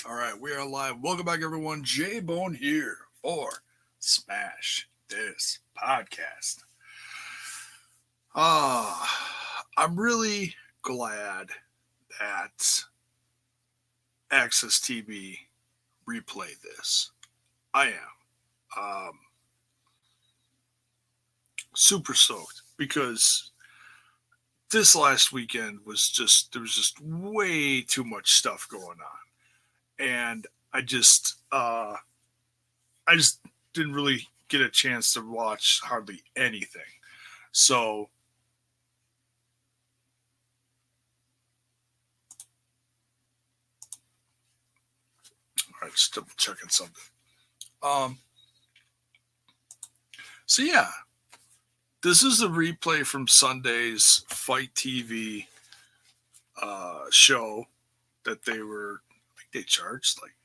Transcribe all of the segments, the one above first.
All right, we are live. Welcome back, everyone. J Bone here for Smash This Podcast. I'm really glad that Access TV replayed this. I am super stoked because this last weekend there was just way too much stuff going on, and I just didn't really get a chance to watch hardly anything. So, all right, just double checking something. Um, so yeah, this is a replay from Sunday's Fight TV show that I think they charged like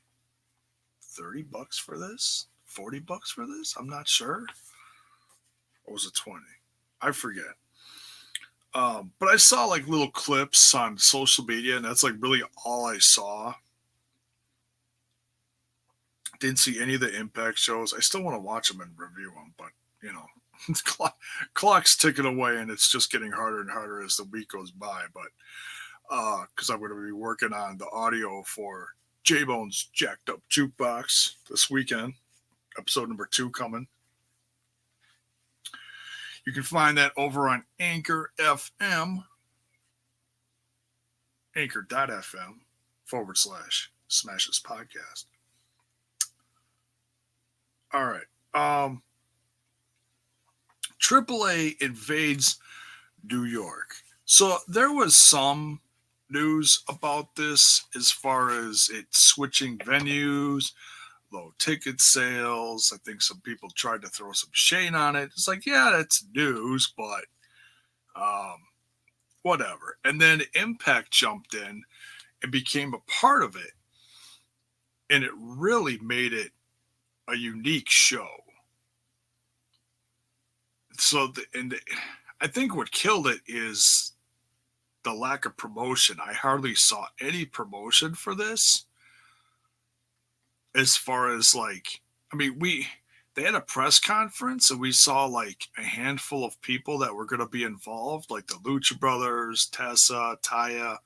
$30 for this, $40 for this. I'm not sure. Or was it 20? I forget. But I saw like little clips on social media, and that's like really all I saw. Didn't see any of the Impact shows. I still want to watch them and review them, but you know, clock's ticking away, and it's just getting harder and harder as the week goes by. But because I'm going to be working on the audio for J Bone's Jacked Up Jukebox this weekend, episode number 2 coming. You can find that over on Anchor FM, anchor.fm / Smash This Podcast. All right. AAA invades New York. So there was some news about this as far as it switching venues, low ticket sales. I think some people tried to throw some shade on it. It's like, yeah, that's news, but whatever. And then Impact jumped in and became a part of it. And it really made it a unique show. So, I think what killed it is the lack of promotion. I hardly saw any promotion for this. As far as they had a press conference and we saw like a handful of people that were going to be involved, like the Lucha Brothers, Tessa, Taya,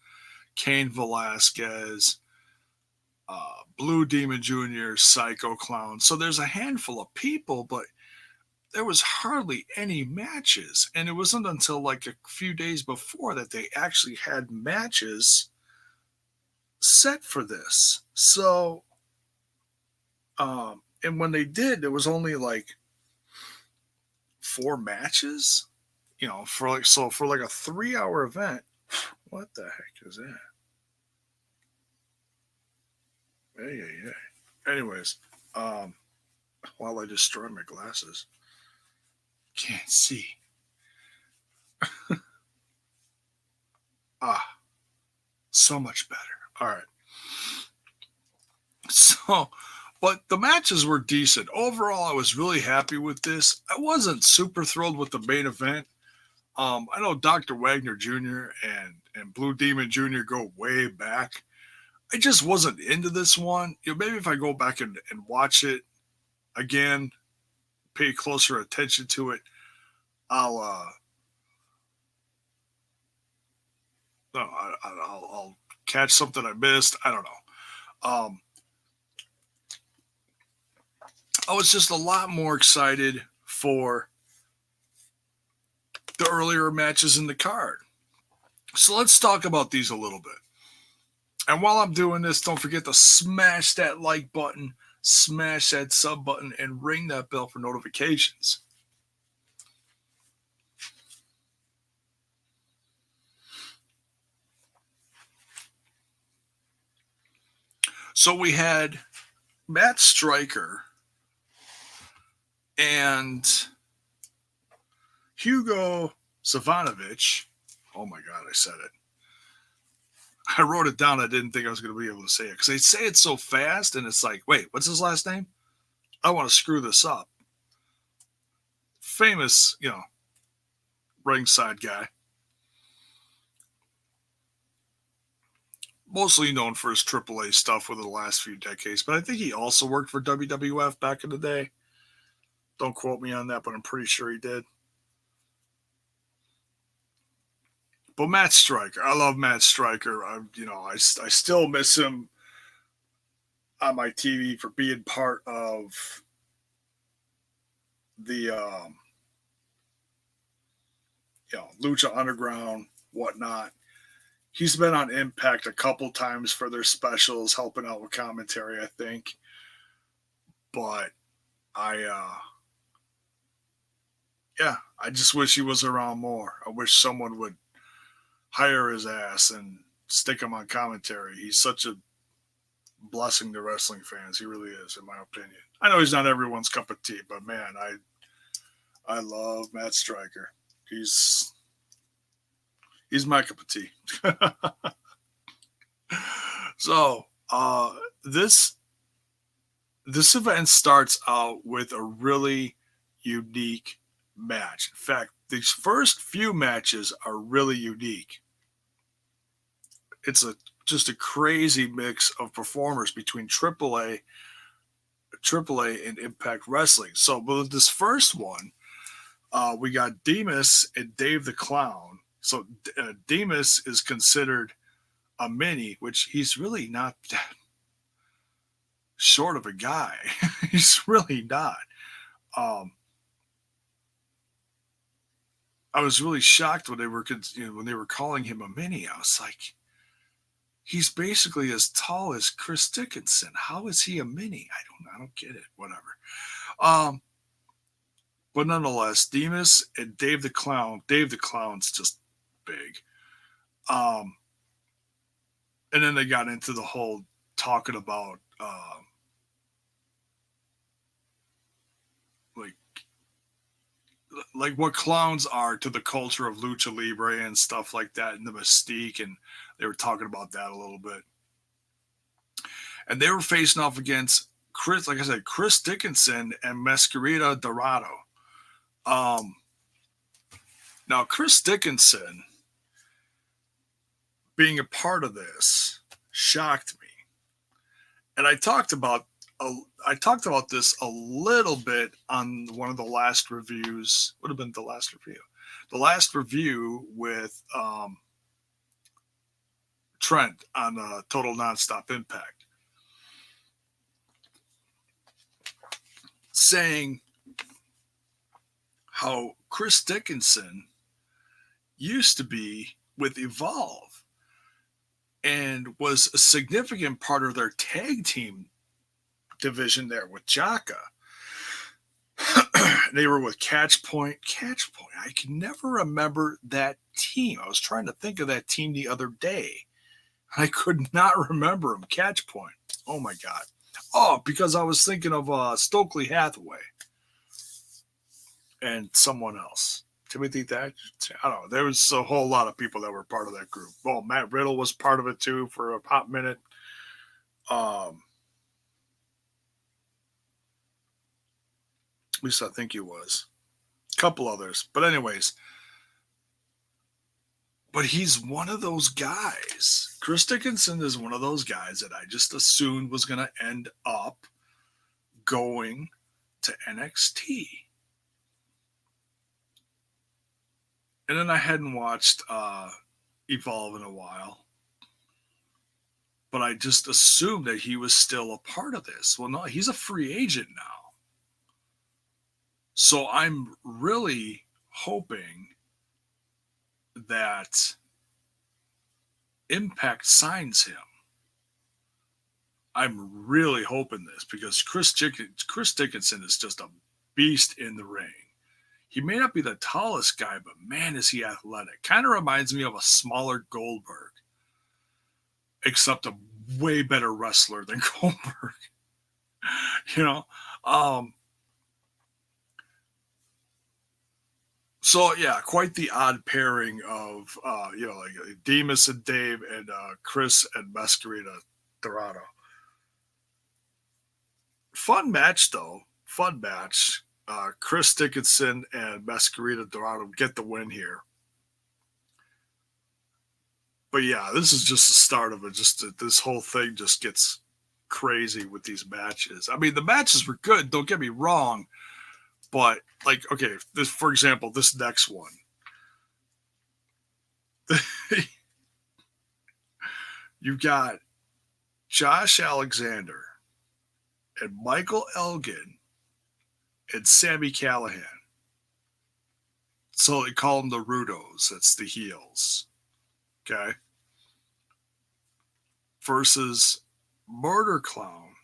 Cain Velasquez, Blue Demon Jr., Psycho Clown. So there's a handful of people, but there was hardly any matches. And it wasn't until like a few days before that they actually had matches set for this. So, and when they did, there was only like 4 matches, for like a 3-hour event. What the heck is that? Yeah. Anyways, while I destroy my glasses, can't see. So much better. All right. So, but the matches were decent. Overall, I was really happy with this. I wasn't super thrilled with the main event. I know Dr. Wagner Jr. and Blue Demon Jr. go way back. I just wasn't into this one. Maybe if I go back and watch it again, pay closer attention to it, I'll catch something I missed. I don't know. I was just a lot more excited for the earlier matches in the card. So let's talk about these a little bit. And while I'm doing this, don't forget to smash that like button, smash that sub button, and ring that bell for notifications. So we had Matt Stryker and Hugo Savanovich. Oh my God, I said it. I wrote it down. I didn't think I was going to be able to say it because they say it so fast, and it's like, wait, what's his last name? I want to screw this up. Famous, ringside guy. mostly known for his AAA stuff within the last few decades, but I think he also worked for WWF back in the day. Don't quote me on that, but I'm pretty sure he did. But Matt Stryker, I love Matt Stryker. I still miss him on my TV for being part of the Lucha Underground, whatnot. He's been on Impact a couple times for their specials, helping out with commentary, I think. But I just wish he was around more. I wish someone would hire his ass and stick him on commentary. He's such a blessing to wrestling fans. He really is, in my opinion. I know he's not everyone's cup of tea, but man, I love Matt Stryker. He's my cup of tea. So this event starts out with a really unique match. In fact, these first few matches are really unique. It's just a crazy mix of performers between AAA and Impact Wrestling. So with this first one, we got Demas and Dave the Clown. So Demas is considered a mini, which he's really not that short of a guy. He's really not. I was really shocked when they were calling him a mini. I was like, he's basically as tall as Chris Dickinson. How is he a mini? I don't get it. Whatever. But nonetheless, Demas and Dave the Clown. Dave the Clown's just big. And then they got into the whole talking about like what clowns are to the culture of lucha libre and stuff like that, and the mystique, and they were talking about that a little bit. And they were facing off against Chris, like I said, Chris Dickinson and Masquerita Dorado. Now Chris Dickinson being a part of this shocked me, and I talked about this a little bit on one of the last reviews. Would have been the last review. The last review with Trent on Total Nonstop Impact, saying how Chris Dickinson used to be with Evolve and was a significant part of their tag team division there with Jaka. They were with Catch Point. I can never remember that team. I was trying to think of that team the other day. I could not remember him. Catch Point. Oh my God. Oh, because I was thinking of Stokely Hathaway and someone else. Timothy Thatcher. I don't know. There was a whole lot of people that were part of that group. Well, Matt Riddle was part of it too for a hot minute. At least I think he was. A couple others. But anyways. But he's one of those guys. Chris Dickinson is one of those guys that I just assumed was going to end up going to NXT. And then I hadn't watched Evolve in a while. But I just assumed that he was still a part of this. Well, no, he's a free agent now. So I'm really hoping that Impact signs him. I'm really hoping this because Chris Dickinson is just a beast in the ring. He may not be the tallest guy, but man, is he athletic. Kind of reminds me of a smaller Goldberg, except a way better wrestler than Goldberg. So yeah, quite the odd pairing of like Demas and Dave and Chris and Masquerita Dorado. Fun match though. Fun match. Chris Dickinson and Masquerita Dorado get the win here. But yeah, this is just the start of it. Just this whole thing just gets crazy with these matches. I mean, the matches were good. Don't get me wrong, but like, okay, this for example, this next one, you got Josh Alexander and Michael Elgin and Sammy Callahan. So they call them the Rudos. That's the heels. Okay. Versus Murder Clown.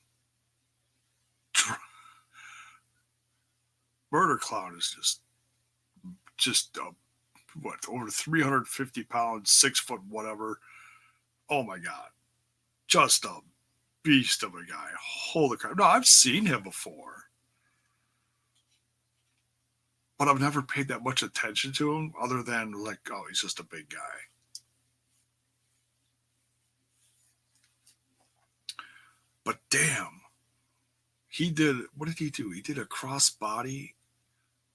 Murder Clown is just what, over 350 pounds, 6 foot, whatever. Oh my God. Just a beast of a guy. Holy crap. No, I've seen him before, but I've never paid that much attention to him other than like, oh, he's just a big guy. But damn, what did he do? He did a crossbody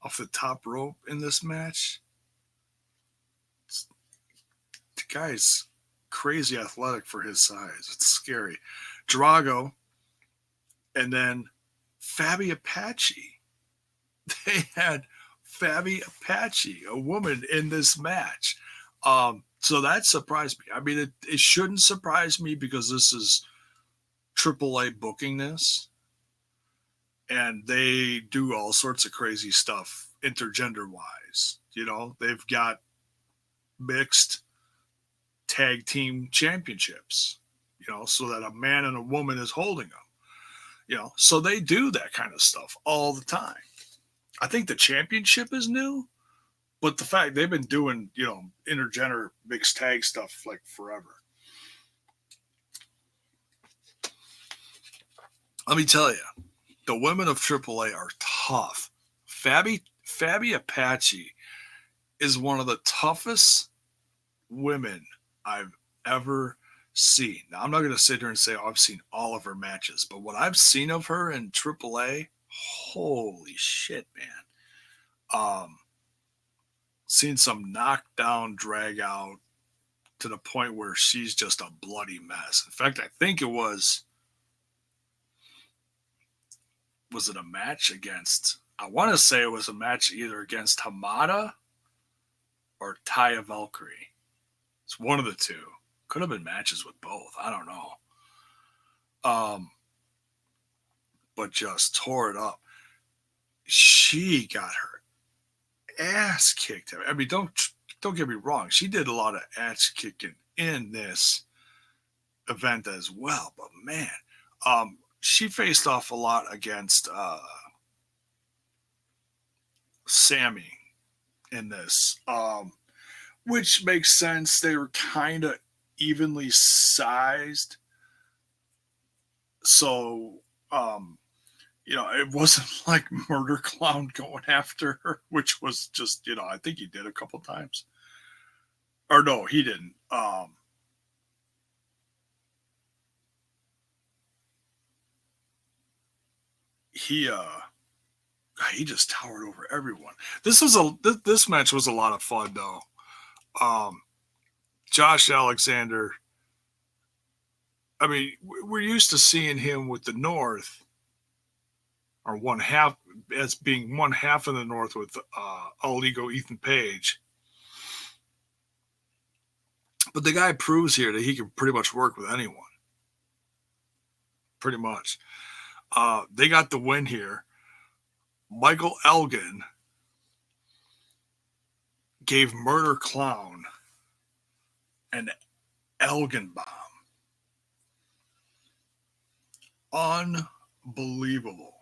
off the top rope in this match. The guy's crazy athletic for his size. It's scary. Drago and then Fabi Apache. They had Fabi Apache, a woman, in this match. So that surprised me. I mean, it shouldn't surprise me because this is AAA booking this, and they do all sorts of crazy stuff intergender wise. You know, they've got mixed tag team championships, you know, so that a man and a woman is holding them, you know, so they do that kind of stuff all the time. I think the championship is new, but the fact they've been doing, you know, intergender mixed tag stuff like forever. Let me tell you, the women of AAA are tough. Fabi Apache is one of the toughest women I've ever seen. Now, I'm not going to sit here and say, oh, I've seen all of her matches, but what I've seen of her in AAA, holy shit, man. Seen some knockdown, drag out to the point where she's just a bloody mess. In fact, I think it was it a match against, I want to say it was a match either against Hamada or Taya Valkyrie. It's one of the two. Could have been matches with both. I don't know. But just tore it up. She got her ass kicked. I mean, don't get me wrong. She did a lot of ass kicking in this event as well. But man, she faced off a lot against Sammy in this, which makes sense. They were kind of evenly sized, so you know, it wasn't like Murder Clown going after her, which was just, you know, I think he did a couple times, or no, he didn't. He just towered over everyone. This match was a lot of fun though. Josh Alexander, I mean, we're used to seeing him with the North, or one half, as being one half of the North with All Ego Ethan Page. But the guy proves here that he can pretty much work with anyone. Pretty much. They got the win here. Michael Elgin gave Murder Clown an Elgin bomb. Unbelievable.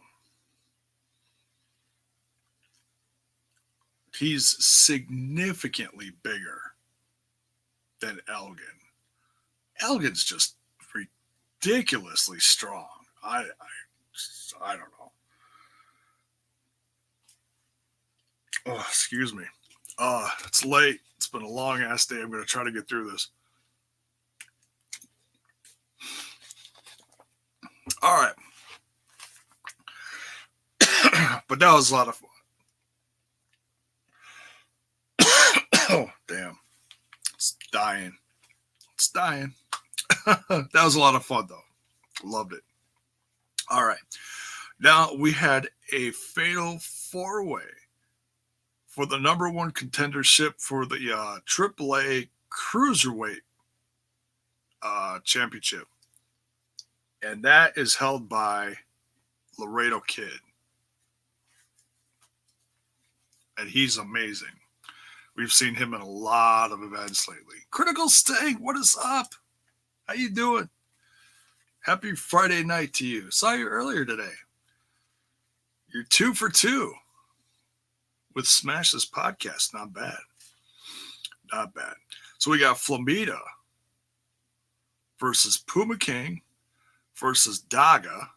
He's significantly bigger than Elgin. Elgin's just ridiculously strong. I don't know. Oh, excuse me. It's late. It's been a long ass day. I'm going to try to get through this. All right. But that was a lot of fun. Oh, damn. It's dying. It's dying. That was a lot of fun, though. Loved it. All right. Now we had a fatal four-way for the number one contendership for the AAA Cruiserweight Championship. And that is held by Laredo Kid. And he's amazing. We've seen him in a lot of events lately. Critical Sting, what is up? How you doing? Happy Friday night to you. Saw you earlier today. You're 2 for 2 with Smash This Podcast. Not bad. Not bad. So we got Flamita versus Puma King versus Daga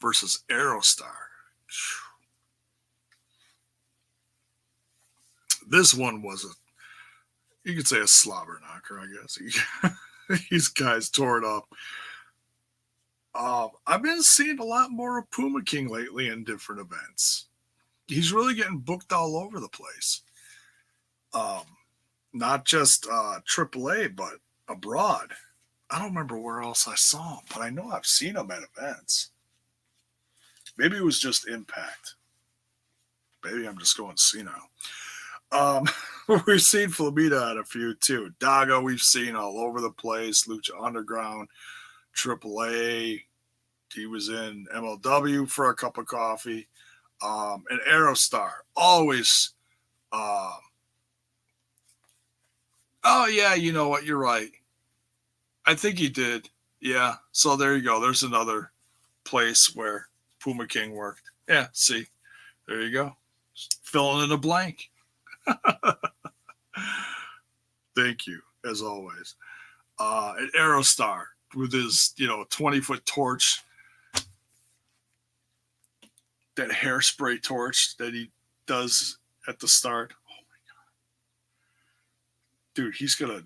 versus Aerostar. This one was you could say a slobber knocker, I guess. These guys tore it up. I've been seeing a lot more of Puma King lately in different events. He's really getting booked all over the place. Not just AAA, but abroad. I don't remember where else I saw him, but I know I've seen him at events. Maybe it was just Impact. Maybe I'm just going senile. We've seen Flamita at a few too. Daga we've seen all over the place. Lucha Underground, AAA. He was in MLW for a cup of coffee. And Aerostar always. Oh yeah, you know what? You're right. I think he did. Yeah. So there you go. There's another place where Puma King worked. Yeah. See, there you go. Just filling in a blank. Thank you, as always. And Aerostar with his, 20-foot torch, that hairspray torch that he does at the start. Oh my god, dude, he's gonna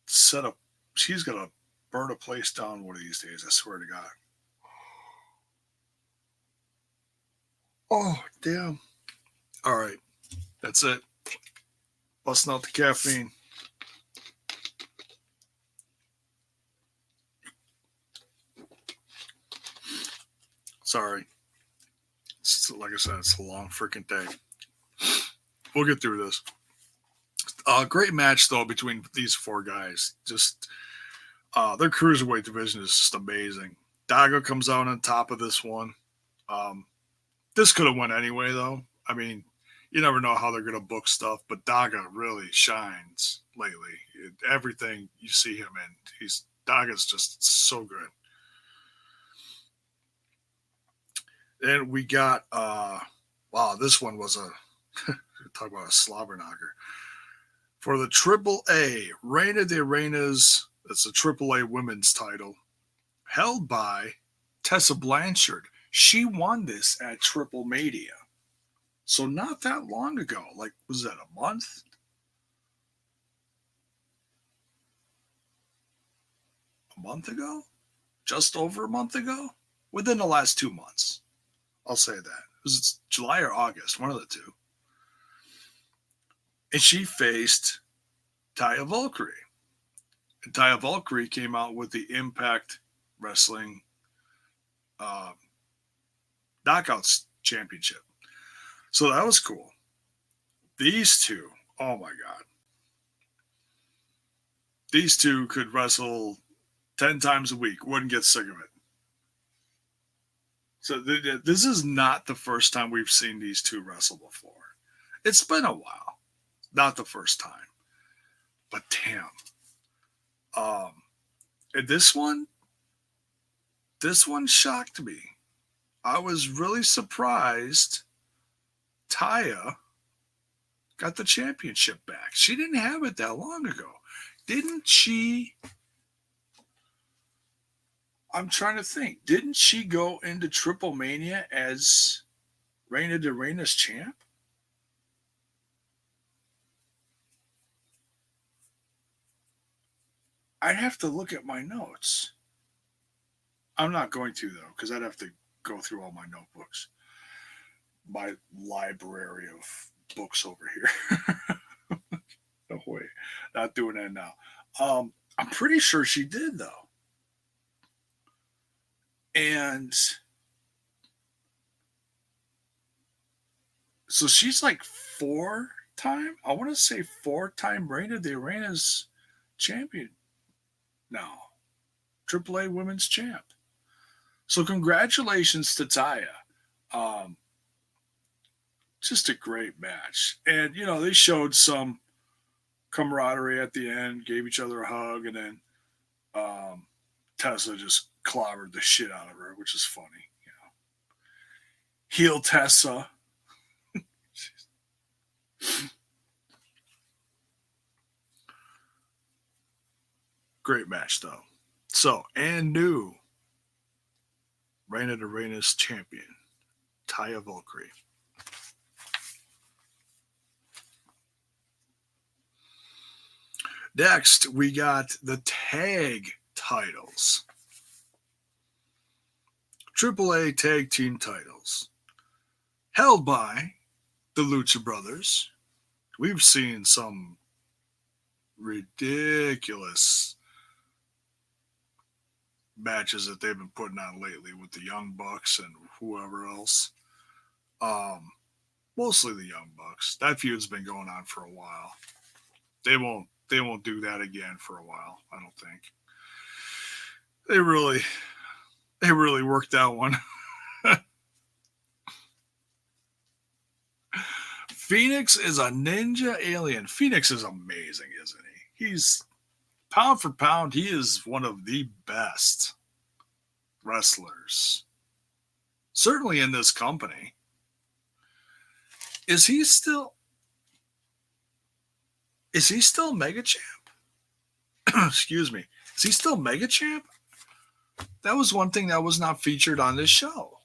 set up. He's gonna burn a place down one of these days. I swear to God. Oh damn! All right, that's it. Busting out the caffeine. Sorry. Like I said, it's a long freaking day. We'll get through this. Great match, though, between these four guys. Just their cruiserweight division is just amazing. Daga comes out on top of this one. This could have went anyway, though. I mean, you never know how they're going to book stuff, but Daga really shines lately. Everything you see him in, Daga's just so good. And we got, wow, this one was talk about a slobber knocker. For the AAA, Reina de Reinas, that's the AAA women's title, held by Tessa Blanchard. She won this at Triple Mania. So not that long ago. Like, was that a month? A month ago? Just over a month ago? Within the last 2 months. I'll say that. It was July or August, one of the two. And she faced Taya Valkyrie. And Taya Valkyrie came out with the Impact Wrestling Knockouts Championship. So that was cool. These two, oh my God. These two could wrestle 10 times a week, wouldn't get sick of it. So this is not the first time we've seen these two wrestle before. It's been a while. Not the first time. But damn. And this one shocked me. I was really surprised Taya got the championship back. She didn't have it that long ago. Didn't she? I'm trying to think. Didn't she go into Triple Mania as Reina de Reinas champ? I'd have to look at my notes. I'm not going to, though, because I'd have to go through all my notebooks. My library of books over here. No way. Not doing that now. I'm pretty sure she did though, and so she's like four-time. I want to say four-time reigning. They ran as champion now, AAA Women's Champ. So congratulations to Taya. Um, just a great match, and they showed some camaraderie at the end, gave each other a hug, and then um, Tessa just clobbered the shit out of her, which is funny. Heel Tessa. Great match though. So, and new Reign of the Reigns champion, Taya Valkyrie. Next, we got the tag titles. AAA tag team titles. Held by the Lucha Brothers. We've seen some ridiculous matches that they've been putting on lately with the Young Bucks and whoever else. Mostly the Young Bucks. That feud's been going on for a while. They won't do that again for a while, I don't think. They really worked that one. Phoenix is a ninja alien. Phoenix is amazing, isn't he? He's pound for pound, he is one of the best wrestlers. Certainly in this company. Is he still Mega Champ? Excuse me. Is he still Mega Champ? That was one thing that was not featured on this show.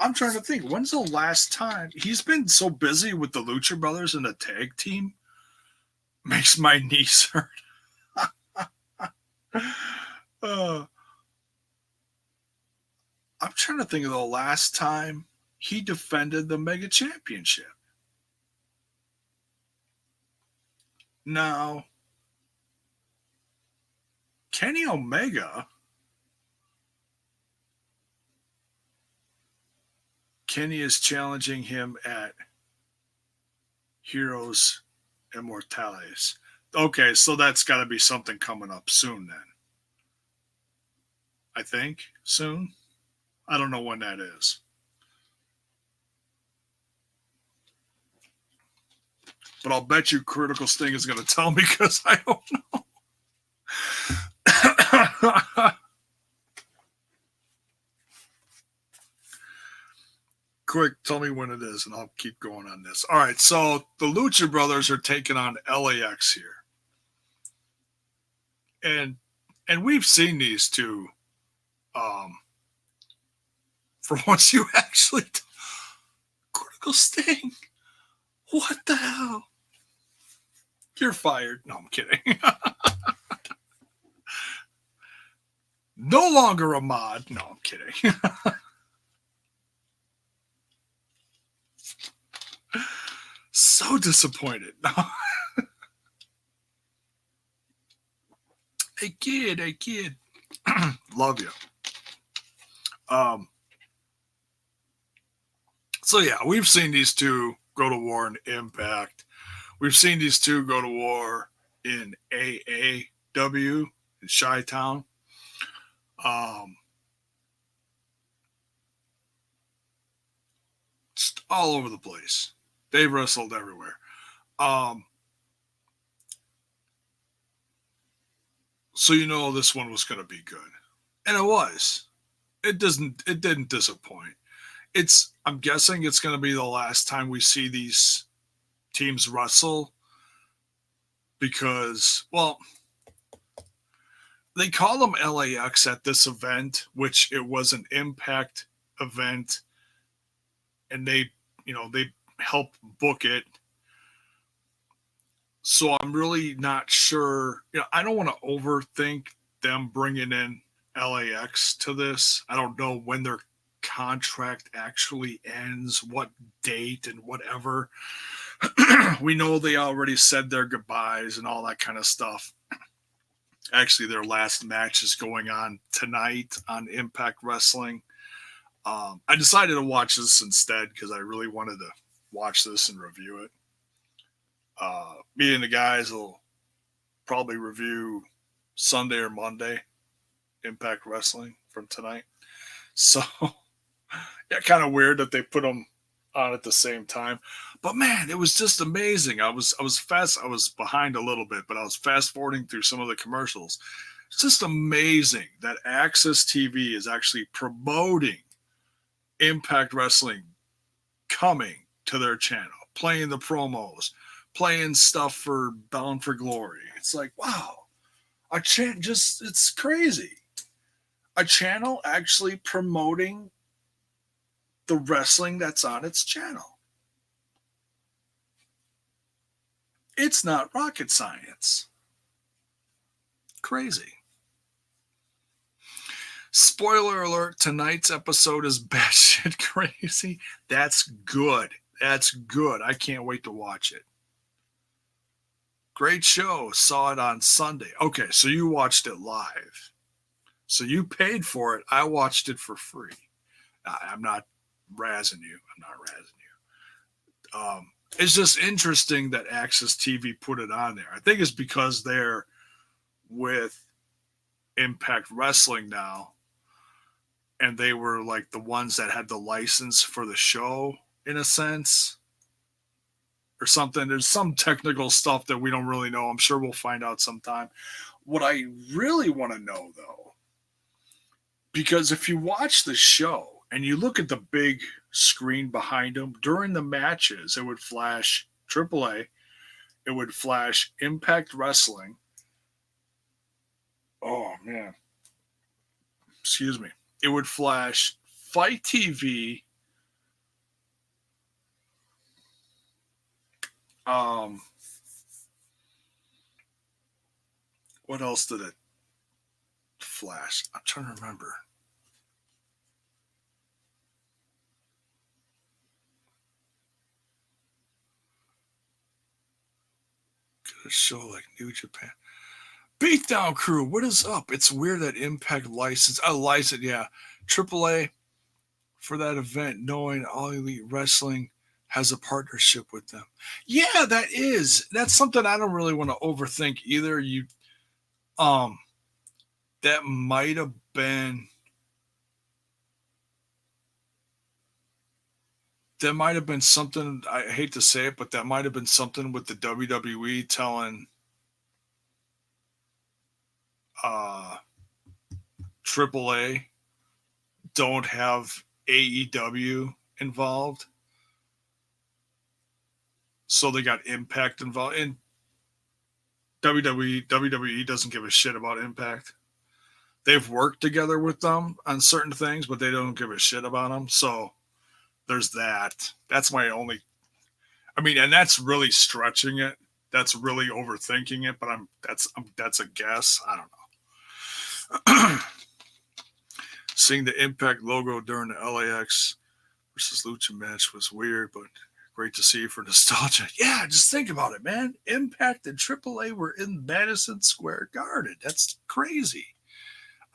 I'm trying to think. When's the last time? He's been so busy with the Lucha Brothers and the tag team. Makes my knees hurt. I'm trying to think of the last time he defended the Mega Championship. Now, Kenny Omega. Kenny is challenging him at Heroes Immortales. Okay, so that's got to be something coming up soon then. I think soon. I don't know when that is. But I'll bet you Critical Sting is going to tell me because I don't know. Quick, tell me when it is, and I'll keep going on this. All right, so the Lucha Brothers are taking on LAX here. And we've seen these two. For once you actually Critical Sting. What the hell? You're fired. No, I'm kidding. No longer a mod. No, I'm kidding. So disappointed. Hey kid. Love you. So yeah, we've seen these two go to war in Impact. We've seen these two go to war in AAW in Chi-Town. Just all over the place. They've wrestled everywhere. So this one was going to be good, and it was. It didn't disappoint. I'm guessing it's going to be the last time we see these teams wrestle because, well, they call them LAX at this event, which it was an Impact event, and they help book it. So I'm really not sure. I don't want to overthink them bringing in LAX to this. I don't know when their contract actually ends, what date, and whatever. We know they already said their goodbyes and all that kind of stuff. Actually, their last match is going on tonight on Impact Wrestling. I decided to watch this instead because I really wanted to watch this and review it. Me and the guys will probably review Sunday or Monday Impact Wrestling from tonight. So, yeah, kind of weird that they put them on at the same time. But man, it was just amazing. I was behind a little bit, but I was fast forwarding through some of the commercials. It's just amazing that Access TV is actually promoting Impact Wrestling coming to their channel, playing the promos, playing stuff for Bound for Glory. It's like, wow, it's crazy. A channel actually promoting the wrestling that's on its channel. It's not rocket science. Crazy. Spoiler alert, tonight's episode is batshit crazy. That's good. That's good. I can't wait to watch it. Great show. Saw it on Sunday. Okay, so you watched it live. So you paid for it. I watched it for free. I'm not razzing you. It's just interesting that Access TV put it on there. I think it's because they're with Impact Wrestling now, and they were like the ones that had the license for the show in a sense or something. There's some technical stuff that we don't really know. I'm sure we'll find out sometime. What I really want to know, though, because if you watch the show and you look at the big screen behind them during the matches, it would flash AAA, it would flash Impact Wrestling. Oh, man. Excuse me. It would flash Fight TV. What else did it flash? I'm trying to remember. Could a show like New Japan. Beatdown Crew, what is up? It's weird that Impact license, yeah, AAA for that event, knowing All Elite Wrestling has a partnership with them. Yeah, that's something I don't really want to overthink either. That might have been something. I hate to say it, but that might have been something with the WWE telling AAA don't have AEW involved, so they got Impact involved. And WWE doesn't give a shit about Impact. They've worked together with them on certain things, but they don't give a shit about them. So there's that. That's my only. I mean, and that's really stretching it. That's really overthinking it. But that's a guess. I don't know. Seeing the Impact logo during the LAX versus Lucha match was weird, but great to see for nostalgia. Yeah, just think about it, man. Impact and AAA were in Madison Square Garden. That's crazy.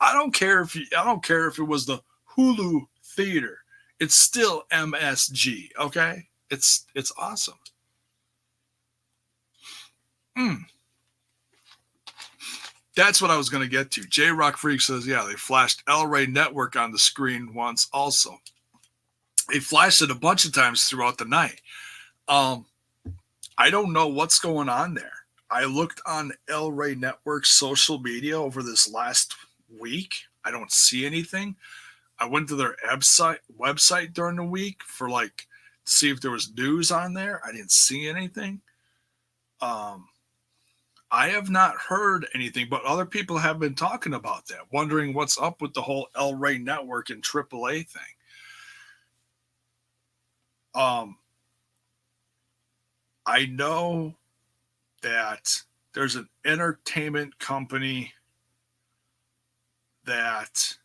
I don't care if it was the Hulu Theater. It's still MSG, okay? It's awesome. That's what I was going to get to. J Rock Freak says, yeah, they flashed El Rey Network on the screen once also. They flashed it a bunch of times throughout the night. I don't know what's going on there. I looked on El Rey Network's social media over this last week. I don't see anything. I went to their website during the week for to see if there was news on there. I didn't see anything. I have not heard anything, but other people have been talking about that, wondering what's up with the whole El Rey Network and AAA thing. I know that there's an entertainment company that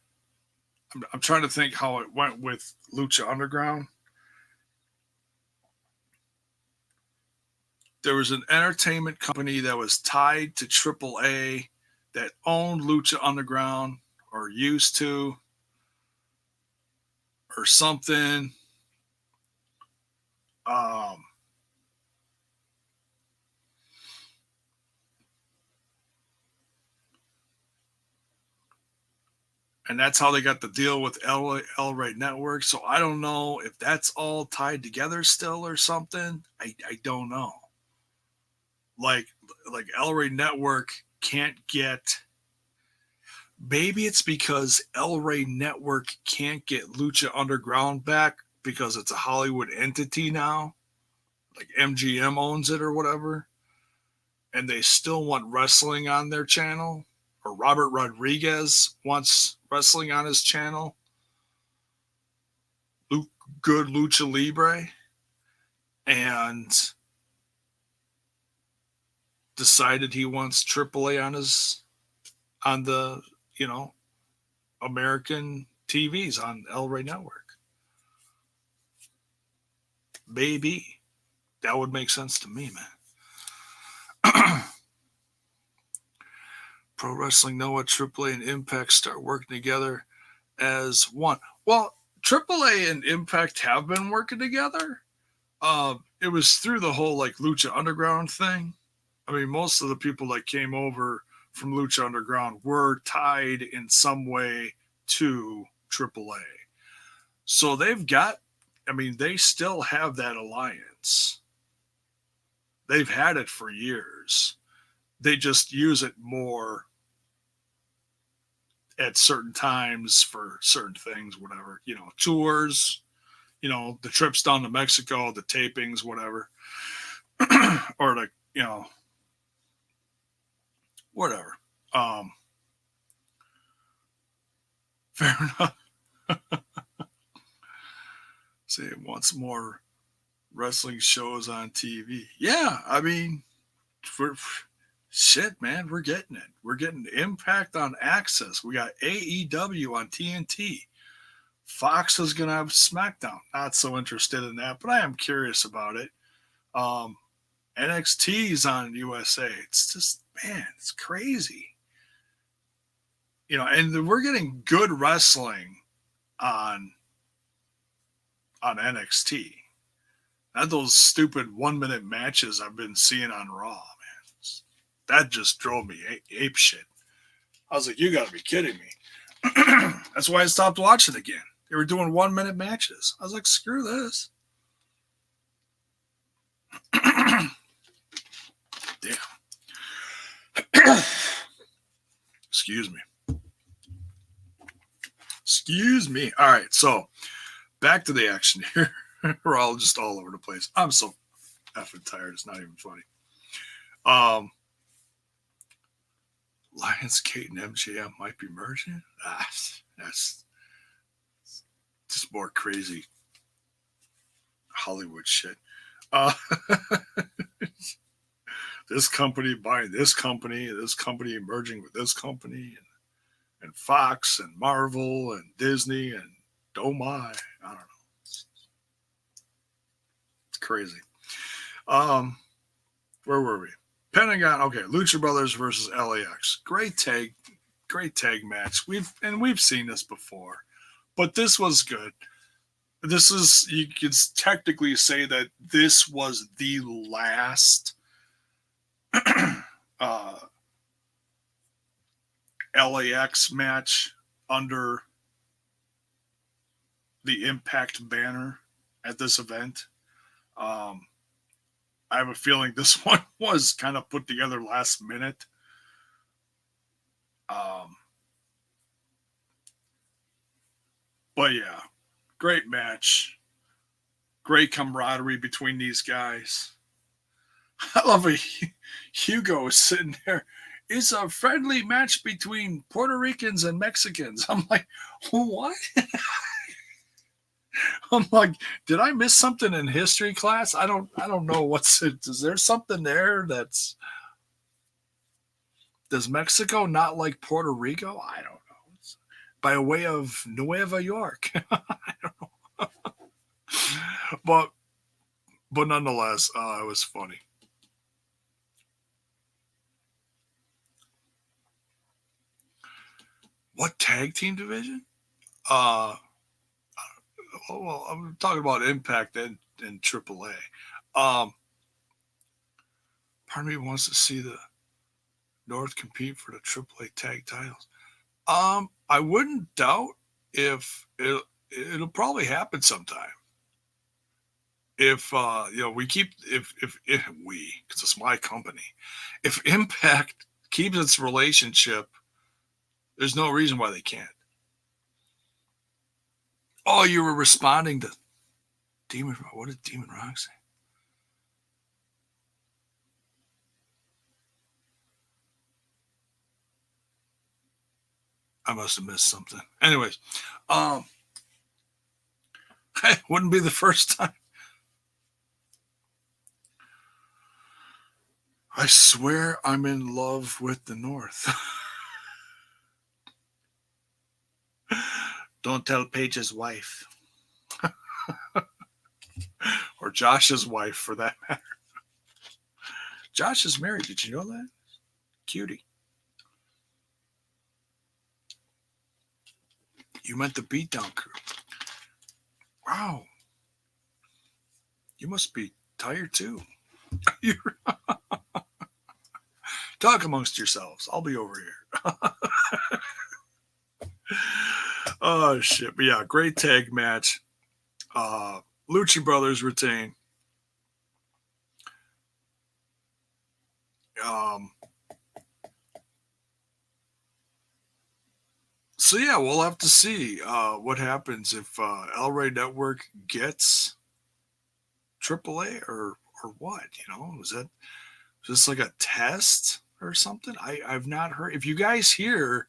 I'm trying to think how it went with Lucha Underground. there was an entertainment company that was tied to AAA that owned Lucha Underground or used to or something. Um, and that's how they got the deal with El Rey Network. So I don't know if that's all tied together still or something. I don't know. Like El Rey Network can't get. Maybe it's because El Rey Network can't get Lucha Underground back because it's a Hollywood entity now. Like MGM owns it or whatever. And they still want wrestling on their channel. Or Robert Rodriguez wants wrestling on his channel. Good Lucha Libre. And decided he wants AAA on the, American TVs on El Rey Network. Maybe. That would make sense to me, man. Pro Wrestling Noah, AAA, and Impact start working together as one. Well, AAA and Impact have been working together. It was through the whole like Lucha Underground thing. I mean, most of the people that came over from Lucha Underground were tied in some way to AAA. So they still have that alliance. They've had it for years. They just use it more at certain times for certain things, whatever, tours, the trips down to Mexico, the tapings, whatever, or whatever. Fair enough. Say it wants more wrestling shows on TV. Yeah, I mean, shit, man, we're getting it. We're getting Impact on Access. We got AEW on TNT. Fox is going to have SmackDown. Not so interested in that, but I am curious about it. NXT's on USA. It's just, man, it's crazy. And we're getting good wrestling on NXT. Not those stupid 1-minute matches I've been seeing on Raw, man. That just drove me ape shit. I was like, you got to be kidding me. That's why I stopped watching again. They were doing 1-minute matches. I was like, screw this. Damn. Excuse me. All right, so back to the action here. We're all just all over the place. I'm so effing tired. It's not even funny. Lionsgate and MGM might be merging. That's just more crazy Hollywood shit. This company buying this company merging with this company, and Fox and Marvel and Disney and oh my, I don't know. It's crazy. Where were we? Pentagon. Okay, Lucha Brothers versus LAX. Great tag match. We've seen this before, but this was good. You could technically say that this was the last LAX match under the Impact banner at this event. I have a feeling this one was kind of put together last minute. But yeah, great match. Great camaraderie between these guys. I love it. Hugo is sitting there. It's a friendly match between Puerto Ricans and Mexicans. I'm like, what? I'm like, did I miss something in history class? I don't know is there something there does Mexico not like Puerto Rico? I don't know. It's by way of Nueva York. I don't know. But nonetheless, it was funny. What tag team division? Uh, well, I'm talking about Impact and AAA. Part of me wants to see the North compete for the AAA tag titles. I wouldn't doubt if it'll probably happen sometime. If we keep if we, because it's my company, if Impact keeps its relationship, there's no reason why they can't. Oh, you were responding to Demon. What did Demon Rock say? I must have missed something. Anyways, um, it wouldn't be the first time. I swear I'm in love with the North. Don't tell Paige's wife. Or Josh's wife, for that matter. Josh is married. Did you know that? Cutie. You meant the beatdown crew. Wow. You must be tired too. Talk amongst yourselves. I'll be over here. Oh shit! But yeah, great tag match. Lucha Brothers retain. Um, so yeah, we'll have to see what happens if El Rey Network gets AAA or what. Is this like a test or something? I've not heard. If you guys hear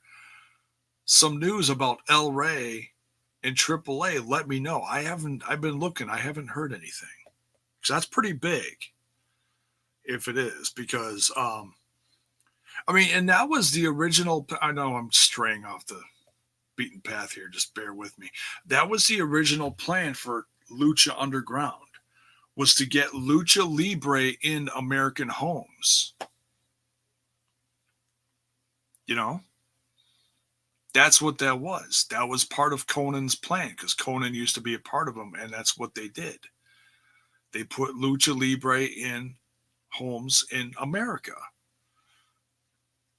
some news about El Rey and AAA, let me know. I haven't. I've been looking. I haven't heard anything. So that's pretty big if it is, because I mean, and that was the original. I know I'm straying off the beaten path here. Just bear with me. That was the original plan for Lucha Underground, was to get Lucha Libre in American homes. You know, that's what that was. That was part of Conan's plan, because Conan used to be a part of them, and that's what they did. They put Lucha Libre in homes in America,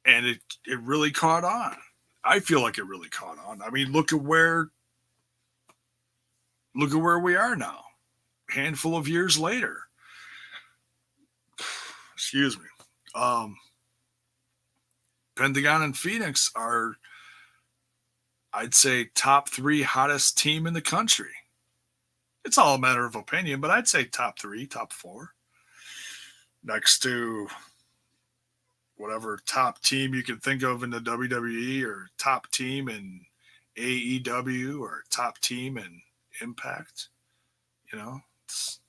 and it really caught on. I feel like it really caught on. I mean, look at where we are now. A handful of years later. Excuse me. Um, Pentagon and Phoenix are, I'd say, top three hottest team in the country. It's all a matter of opinion, but I'd say top three, top four. Next to whatever top team you can think of in the WWE, or top team in AEW, or top team in Impact. It's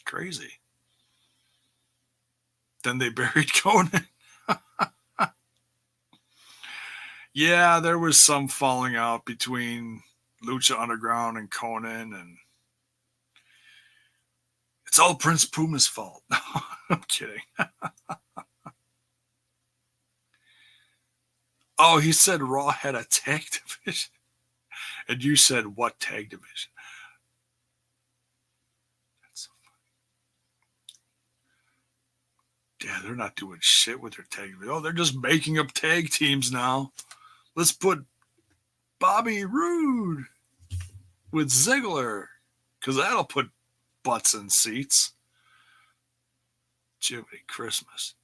crazy. Then they buried Conan. Yeah, there was some falling out between Lucha Underground and Conan, and it's all Prince Puma's fault. I'm kidding. Oh, he said Raw had a tag division. And you said what tag division? Yeah, they're not doing shit with their tag division. Oh, they're just making up tag teams now. Let's put Bobby Roode with Ziggler, because that'll put butts in seats. Jiminy Christmas.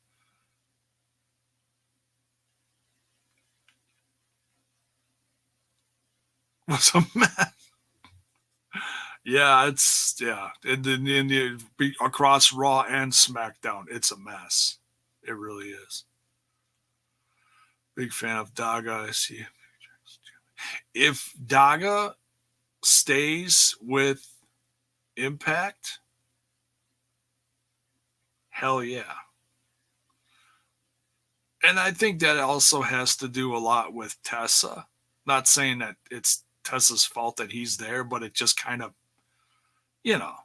Was a mess. Yeah, across Raw and SmackDown, it's a mess. It really is. Big fan of Daga. I see. If Daga stays with Impact, hell yeah. And I think that also has to do a lot with Tessa. Not saying that it's Tessa's fault that he's there, but it just kind of, you know,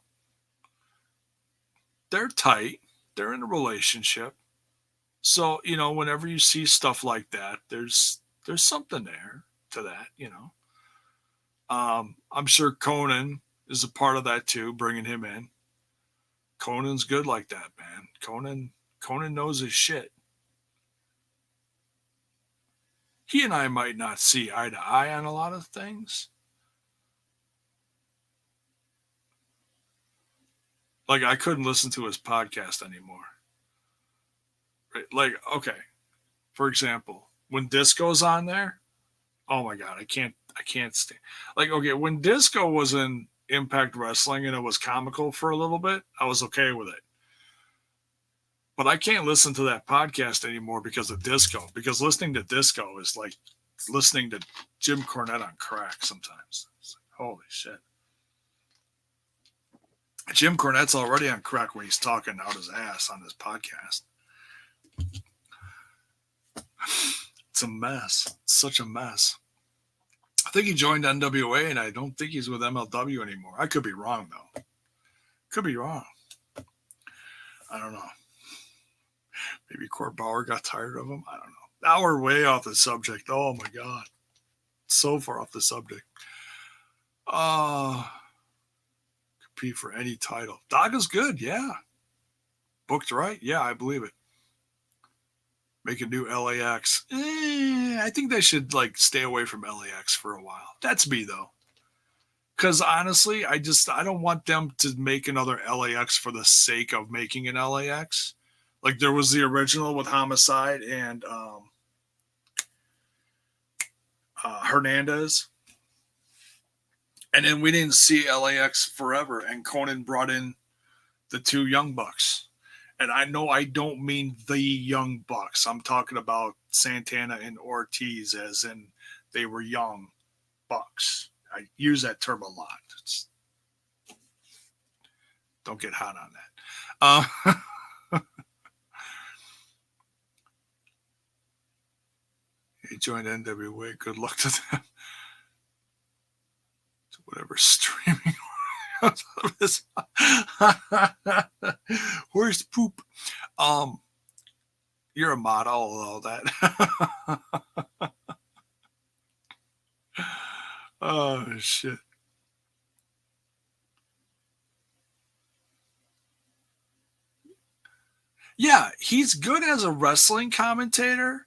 they're tight. They're in a relationship. So, whenever you see stuff like that, there's There's something there to that, I'm sure Conan is a part of that too, bringing him in. Conan's good like that, man. Conan knows his shit. He and I might not see eye to eye on a lot of things. Like I couldn't listen to his podcast anymore. Right? Like, okay, for example, when Disco's on there, oh my god, I can't stand. Like, okay, when Disco was in Impact Wrestling and it was comical for a little bit, I was okay with it. But I can't listen to that podcast anymore because of Disco. Because listening to Disco is like listening to Jim Cornette on crack sometimes. It's like, holy shit. Jim Cornette's already on crack when he's talking out his ass on his podcast. It's a mess. It's such a mess. I think he joined NWA, and I don't think he's with MLW anymore. I could be wrong, though. Could be wrong. I don't know. Maybe Court Bauer got tired of him. I don't know. Now we're way off the subject. Oh, my God. So far off the subject. Compete for any title. Daga's good, yeah. Booked right? Yeah, I believe it. Make a new LAX. I think they should like stay away from LAX for a while. That's me though. Because honestly, I don't want them to make another LAX for the sake of making an LAX. Like there was the original with Homicide and Hernandez. And then we didn't see LAX forever. And Conan brought in the two Young Bucks. And I know I don't mean the Young Bucks. I'm talking about Santana and Ortiz as in they were young bucks. I use that term a lot. Don't get hot on that. He joined NWA. Good luck to them. To whatever streaming. Where's the poop? You're a mod. I'll allow that. Oh shit. Yeah, he's good as a wrestling commentator,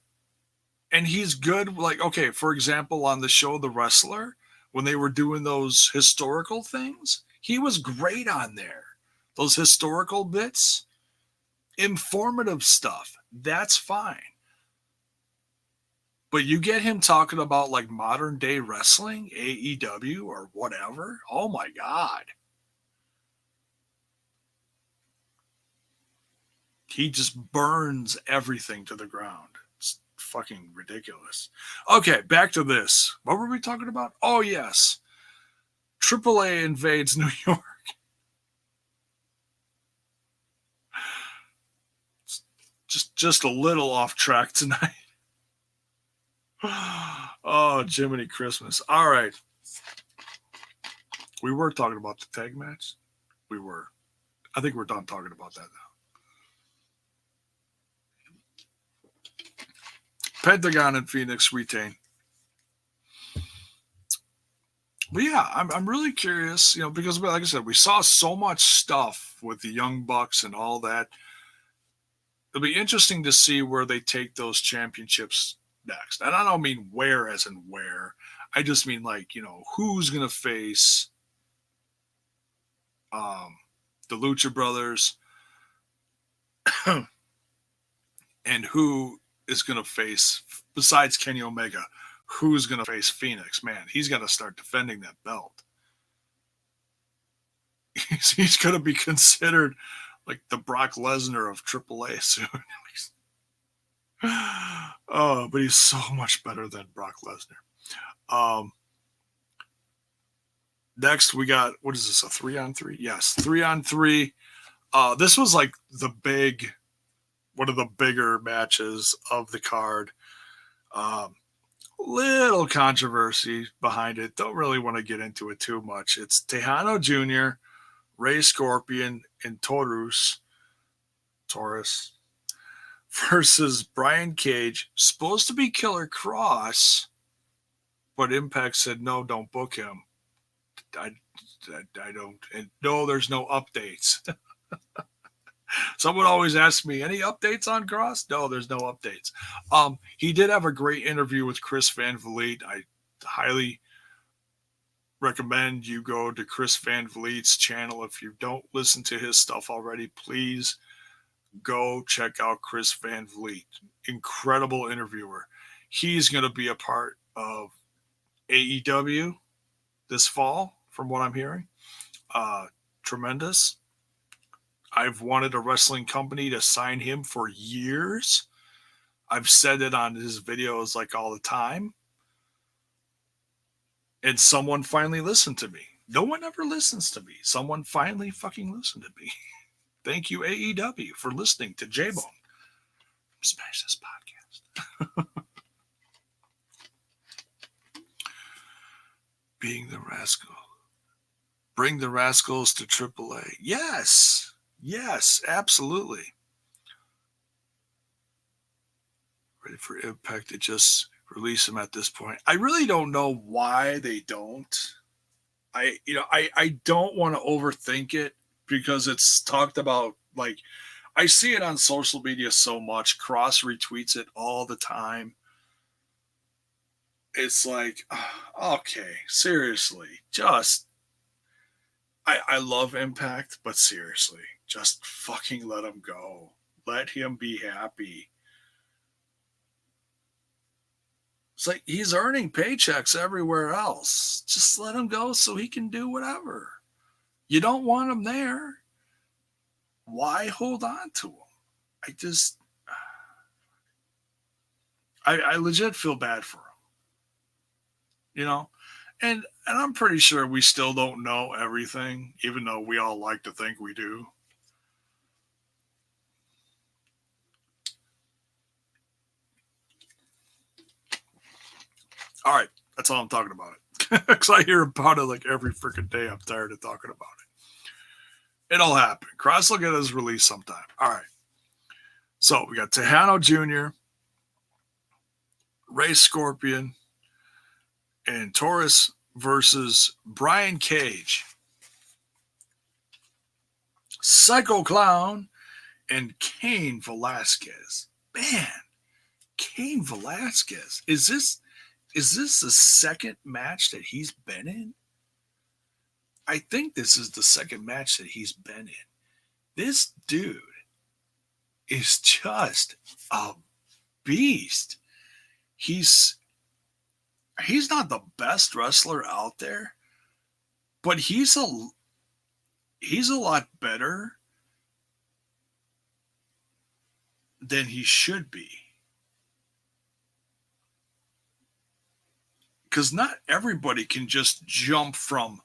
and he's good. Like, okay, for example, on the show The Wrestler, when they were doing those historical things, he was great on there. Those historical bits, informative stuff. That's fine. But you get him talking about like modern day wrestling, AEW or whatever. Oh my God. He just burns everything to the ground. It's fucking ridiculous. Okay, back to this. What were we talking about? Oh, yes. AAA invades New York. Just a little off track tonight. Oh, Jiminy Christmas. All right. We were talking about the tag match. We were. I think we're done talking about that now. Pentagon and Phoenix retain. But yeah, I'm really curious, because like I said, we saw so much stuff with the Young Bucks and all that. It'll be interesting to see where they take those championships next. And I don't mean where as in where. I just mean like, who's going to face the Lucha Brothers and who is going to face, besides Kenny Omega, who's going to face Phoenix? Man, he's got to start defending that belt. He's going to be considered like the Brock Lesnar of AAA soon. Oh, but he's so much better than Brock Lesnar. Next, we got, what is this, a 3-on-3? Yes, 3-on-3. This was like one of the bigger matches of the card. Little controversy behind it. Don't really want to get into it too much. It's Tejano Jr., Ray Scorpion, and Taurus versus Brian Cage, supposed to be Killer Cross, but Impact said, no, don't book him. I, I don't. And no, there's no updates. Someone always asks me, any updates on Cross? No, there's no updates. He did have a great interview with Chris Van Vliet. I highly recommend you go to Chris Van Vliet's channel. If you don't listen to his stuff already, please go check out Chris Van Vliet. Incredible interviewer. He's going to be a part of AEW this fall, from what I'm hearing. Tremendous. I've wanted a wrestling company to sign him for years. I've said it on his videos like all the time. And someone finally listened to me. No one ever listens to me. Someone finally fucking listened to me. Thank you, AEW, for listening to J-Bone. Smash this podcast. Being the Rascal. Bring the Rascals to AAA. Yes. Yes, absolutely. Ready for Impact to just release them at this point. I really don't know why they don't. I don't want to overthink it because it's talked about, like, I see it on social media so much. Cross retweets it all the time. It's like, okay, seriously, just I love Impact, but seriously, just fucking let him go. Let him be happy. It's like he's earning paychecks everywhere else. Just let him go so he can do whatever. You don't want him there. Why hold on to him? I legit feel bad for him. You know? And I'm pretty sure we still don't know everything, even though we all like to think we do. All right, that's all I'm talking about it. Because I hear about it like every freaking day. I'm tired of talking about it. It'll happen. Cross will get his release sometime. All right. So we got Tejano Jr., Ray Scorpion, and Taurus versus Brian Cage, Psycho Clown, and Cain Velasquez. Man, Cain Velasquez. Is this the second match that he's been in? I think this is the second match that he's been in. This dude is just a beast. He's not the best wrestler out there, but he's a lot better than he should be. Because not everybody can just jump from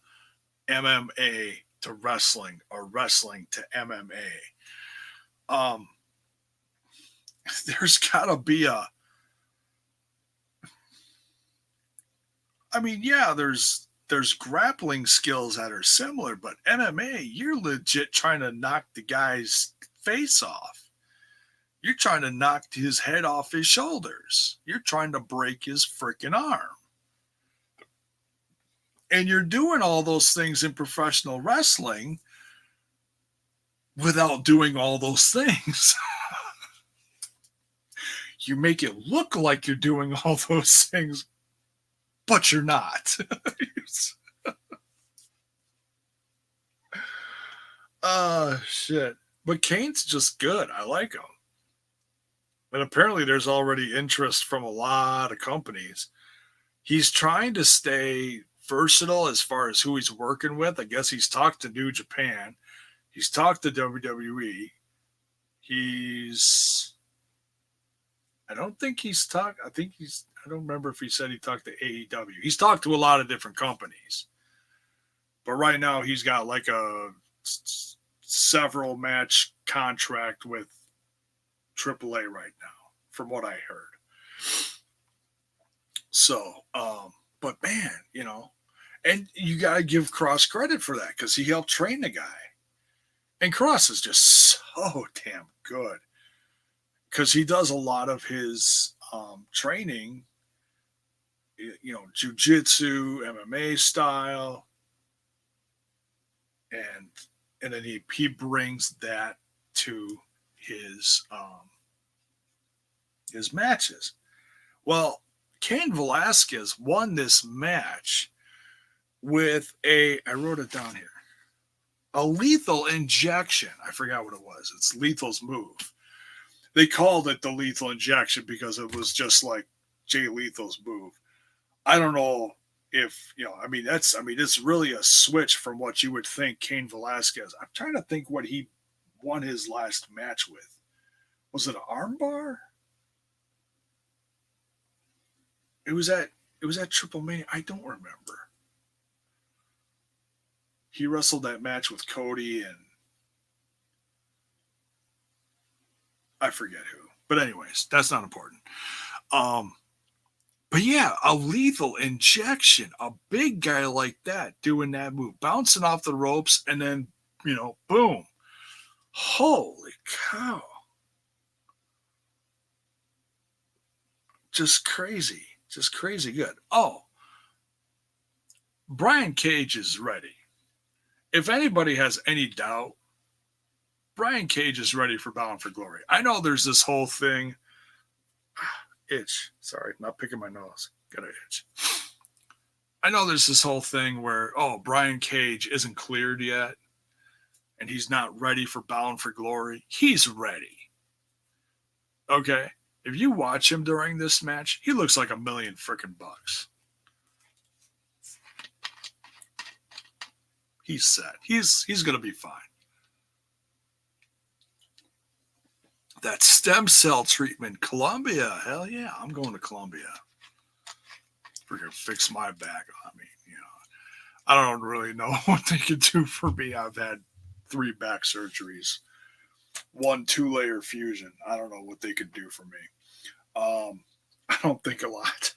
MMA to wrestling or wrestling to MMA. There's got to be there's grappling skills that are similar, but MMA, you're legit trying to knock the guy's face off. You're trying to knock his head off his shoulders. You're trying to break his freaking arm. And you're doing all those things in professional wrestling without doing all those things. You make it look like you're doing all those things, but you're not. Shit. But Kane's just good. I like him. And apparently there's already interest from a lot of companies. He's trying to stay versatile as far as who he's working with. I guess he's talked to New Japan. He's talked to WWE. I don't remember if he said he talked to AEW. He's talked to a lot of different companies. But right now he's got like a several match contract with AAA right now, from what I heard. So, but man, and you got to give Cross credit for that because he helped train the guy. And Cross is just so damn good. because he does a lot of his training, jujitsu, MMA style, and then he brings that to his matches. Well, Cain Velasquez won this match with I wrote it down here, a lethal injection. I forgot what it was. It's Lethal's move. They called it the lethal injection because it was just like Jay Lethal's move. I don't know if, it's really a switch from what you would think Cain Velasquez. I'm trying to think what he won his last match with. Was it an armbar? It was at Triple Mania. I don't remember. He wrestled that match with Cody and I forget who. But anyways, that's not important. But yeah, a lethal injection, a big guy like that doing that move, bouncing off the ropes, and then, boom. Holy cow. Just crazy good. Oh, Brian Cage is ready. If anybody has any doubt, Brian Cage is ready for Bound for Glory. I know there's this whole thing. Itch. Sorry, not picking my nose. Got an itch. I know there's this whole thing where, Brian Cage isn't cleared yet and he's not ready for Bound for Glory. He's ready. Okay? If you watch him during this match, he looks like $1 million freaking bucks. He's set. He's going to be fine. That stem cell treatment, Colombia. Hell yeah, I'm going to Colombia. Freaking fix my back. I don't really know what they could do for me. I've had 3 back surgeries. 1 2-layer fusion. I don't know what they could do for me. I don't think a lot.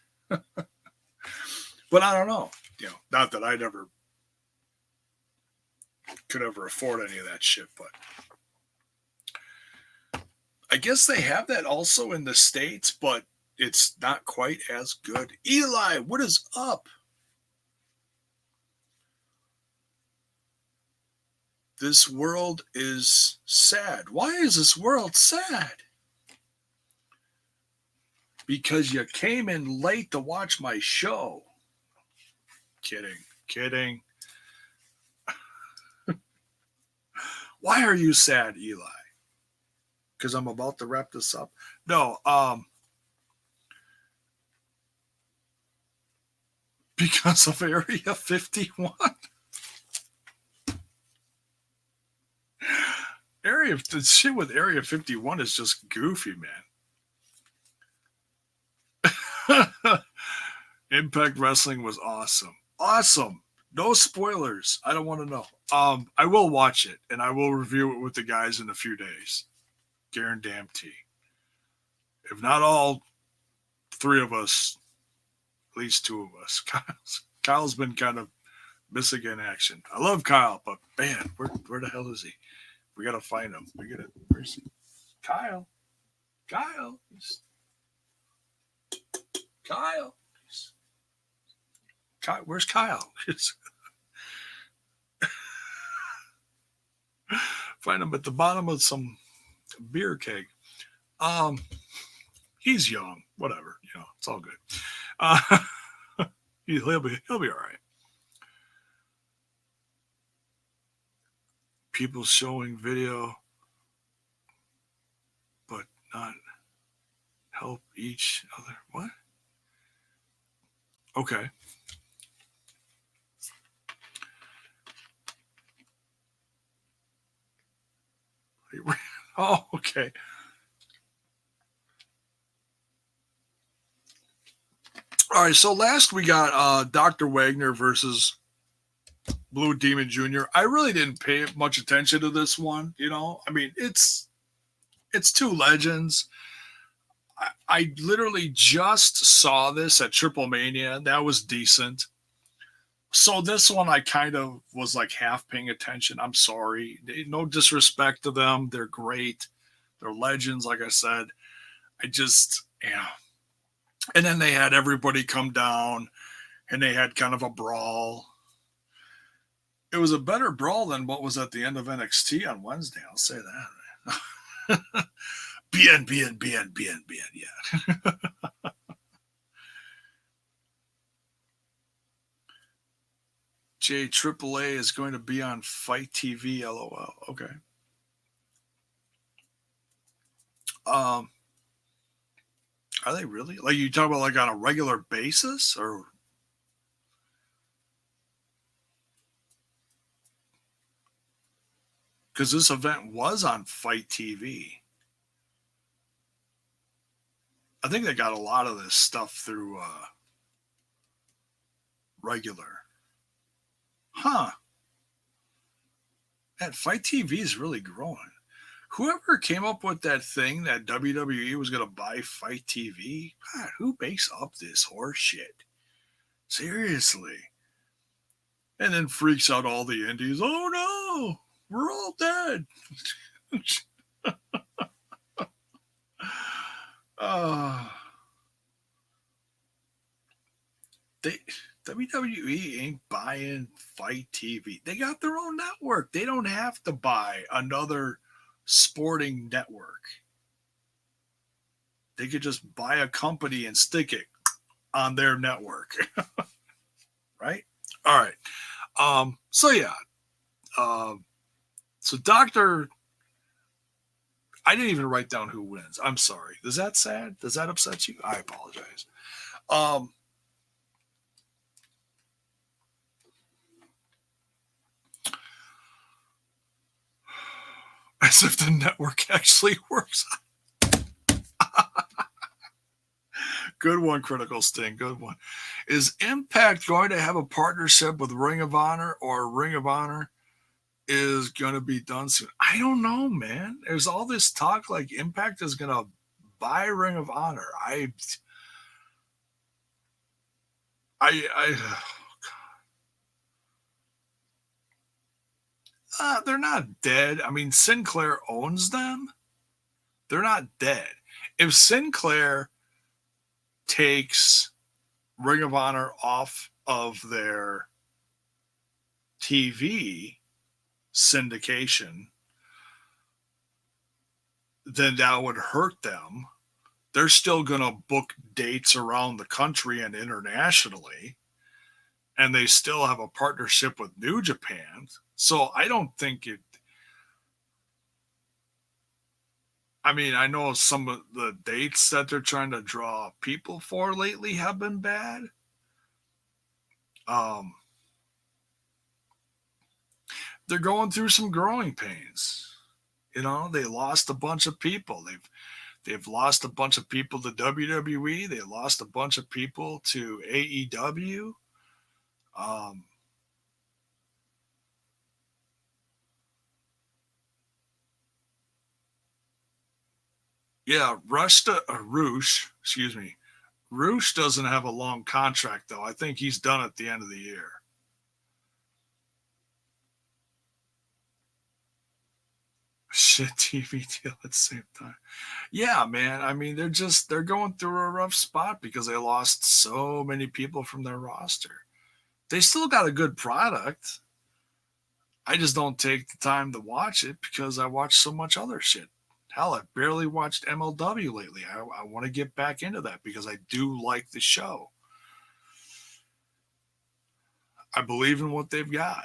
But I don't know. Not that I could ever afford any of that shit, but I guess they have that also in the States, but it's not quite as good. Eli, what is up? This world is sad. Why is this world sad? Because you came in late to watch my show. Kidding. Why are you sad, Eli? Because I'm about to wrap this up? No, because of Area 51. The shit with Area 51 is just goofy, man. Impact Wrestling was awesome. No spoilers. I don't want to know. I will watch it and I will review it with the guys in a few days. Guarantee. If not all 3 of us, at least 2 of us. Kyle's been kind of missing in action. I love Kyle, but man, where the hell is he? We gotta find him. Where's he? Kyle. Where's Kyle? Find him at the bottom of some beer keg. He's young. Whatever. It's all good. He'll be all right. People showing video, but not help each other. What? Okay. Oh, okay. All right, so last we got Dr. Wagner versus Blue Demon Jr. I really didn't pay much attention to this one, it's 2 legends. I literally just saw this at Triple Mania. That was decent. So this one I kind of was like half paying attention. I'm sorry. No disrespect to them. They're great. They're legends, like I said. I just, yeah. And then they had everybody come down and they had kind of a brawl. It was a better brawl than what was at the end of NXT on Wednesday. I'll say that. BN. Yeah. AAA is going to be on Fight TV. LOL. Okay. Are they really? Like you talk about like on a regular basis, or because this event was on Fight TV. I think they got a lot of this stuff through regular. Huh. That Fight TV is really growing. Whoever came up with that thing that WWE was going to buy Fight TV, God, who makes up this horse shit? Seriously. And then freaks out all the indies. Oh no, we're all dead. uh, they WWE ain't buying Fight TV. They got their own network. They don't have to buy another sporting network. They could just buy a company and stick it on their network. Right? All right. So yeah. So Doctor, I didn't even write down who wins. I'm sorry. Is that sad? Does that upset you? I apologize. As if the network actually works. Good one, Critical Sting. Good one. Is Impact going to have a partnership with Ring of Honor, or Ring of Honor is going to be done soon? I don't know, man. There's all this talk like Impact is going to buy Ring of Honor. They're not dead. I mean, Sinclair owns them. They're not dead. If Sinclair takes Ring of Honor off of their TV syndication, then that would hurt them. They're still going to book dates around the country and internationally, and they still have a partnership with New Japan. So I don't think it. I mean, I know some of the dates that they're trying to draw people for lately have been bad. They're going through some growing pains. You know, they lost a bunch of people. They've lost a bunch of people to WWE. They lost a bunch of people to AEW. Yeah, Roosh doesn't have a long contract though. I think he's done at the end of the year. Shit TV deal at the same time. Yeah, man. I mean, they're going through a rough spot because they lost so many people from their roster. They still got a good product. I just don't take the time to watch it because I watch so much other shit. Hell, I've barely watched MLW lately. I want to get back into that because I do like the show. I believe in what they've got.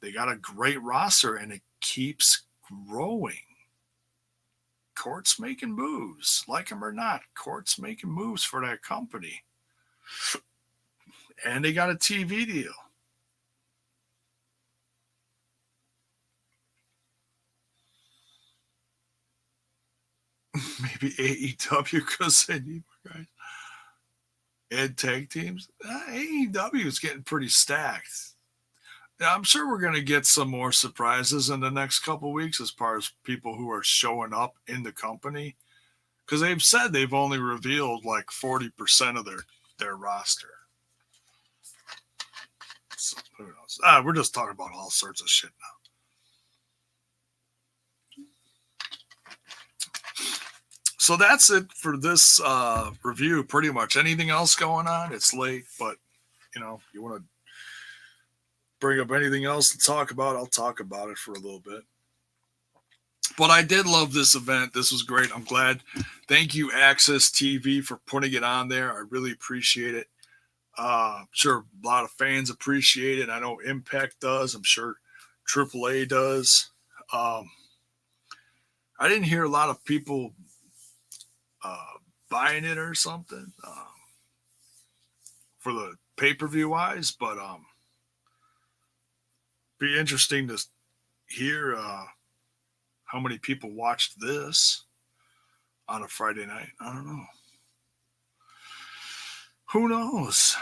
They got a great roster and it keeps growing. Court's making moves, like them or not. Court's making moves for that company. And they got a TV deal. Maybe AEW because they need more guys. And tag teams. AEW is getting pretty stacked. I'm sure we're going to get some more surprises in the next couple weeks as far as people who are showing up in the company. Because they've said they've only revealed like 40% of their roster. So, who knows? We're just talking about all sorts of shit now. So that's it for this review. Pretty much. Anything else going on? It's late, but you want to bring up anything else to talk about, I'll talk about it for a little bit. But I did love this event. This was great. I'm glad. Thank you, Access TV, for putting it on there. I really appreciate it. I'm sure a lot of fans appreciate it. I know Impact does. I'm sure AAA does. Um, I didn't hear a lot of people buying it or something for the pay-per-view wise, but be interesting to hear how many people watched this on a Friday night. I don't know. Who knows?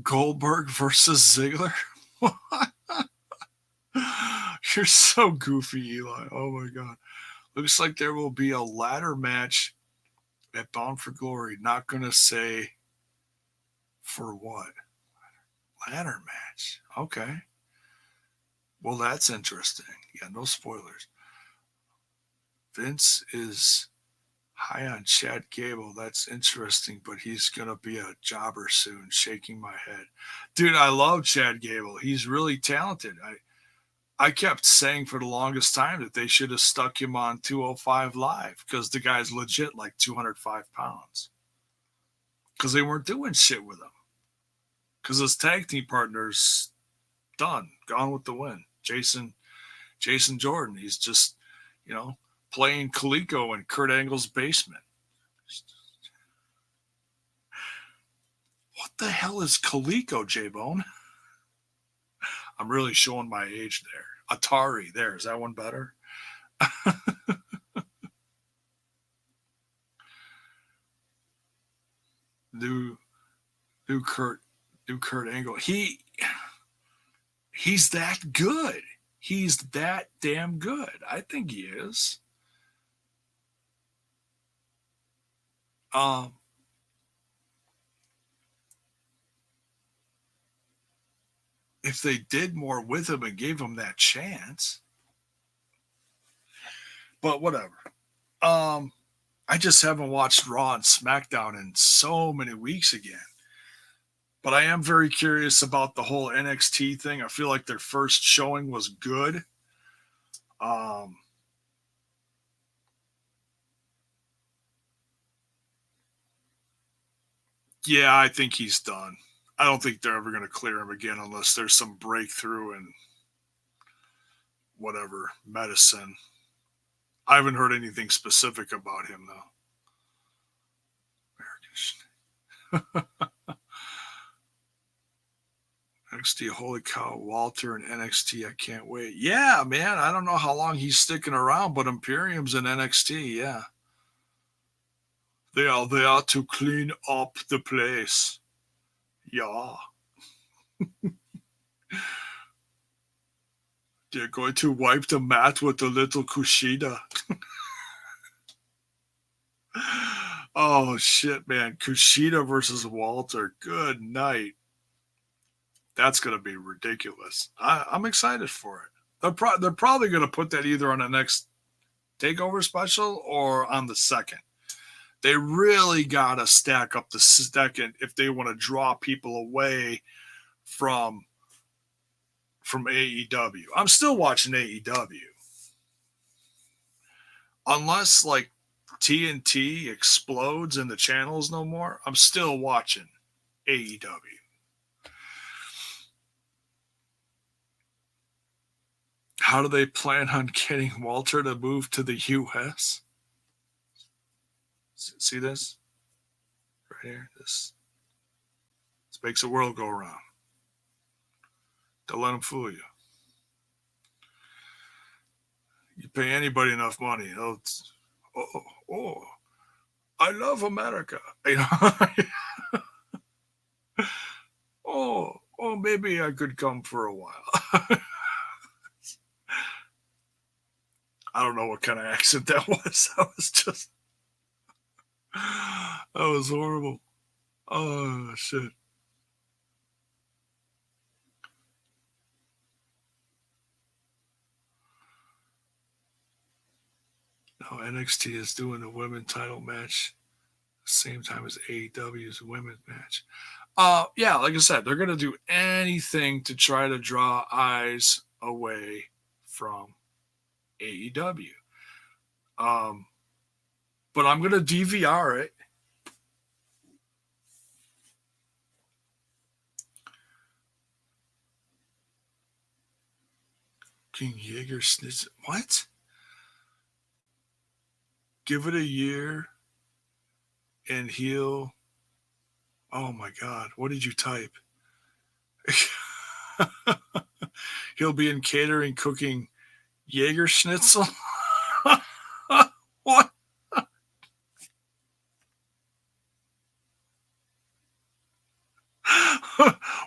Goldberg versus Ziggler. You're so goofy, Eli. Oh my god. Looks like there will be a ladder match at Bound for Glory. Not gonna say for what. Ladder match. Okay. Well, that's interesting. Yeah, no spoilers. Vince is high on Chad Gable. That's interesting, but he's going to be a jobber soon. Shaking my head. Dude, I love Chad Gable. He's really talented. I kept saying for the longest time that they should have stuck him on 205 Live because the guy's legit like 205 pounds. Because they weren't doing shit with him. Because his tag team partner's done. Gone with the wind. Jason Jordan. He's just, playing Coleco in Kurt Angle's basement. What the hell is Coleco, J-Bone? I'm really showing my age there. Atari, there. Is that one better? New Kurt Angle. He's that good. He's that damn good. I think he is. If they did more with him and gave him that chance. But whatever. I just haven't watched Raw and SmackDown in so many weeks again. But I am very curious about the whole NXT thing. I feel like their first showing was good. Yeah, I think he's done. I don't think they're ever going to clear him again unless there's some breakthrough in whatever medicine. I haven't heard anything specific about him though. NXT, holy cow, Walter and NXT, I can't wait. Yeah, man, I don't know how long he's sticking around, but Imperium's in NXT, yeah. They are to clean up the place. Yeah. They're going to wipe the mat with a little Kushida. Oh, shit, man. Kushida versus Walter. Good night. That's going to be ridiculous. I'm excited for it. They're probably going to put that either on the next TakeOver special or on the second. They really got to stack up the second if they want to draw people away from AEW. I'm still watching AEW. Unless like TNT explodes and the channels no more, I'm still watching AEW. How do they plan on getting Walter to move to the US? See this? Right here. This makes the world go around. Don't let them fool you. You pay anybody enough money, I love America. Maybe I could come for a while. I don't know what kind of accent that was. That was horrible. Oh, shit. Oh, NXT is doing the women's title match same time as AEW's women's match. Yeah, like I said, they're gonna do anything to try to draw eyes away from AEW. But I'm gonna DVR it. King Jaeger snitch. What? Give it a year and he'll. Oh my God. What did you type? He'll be in catering cooking Jaeger schnitzel. What?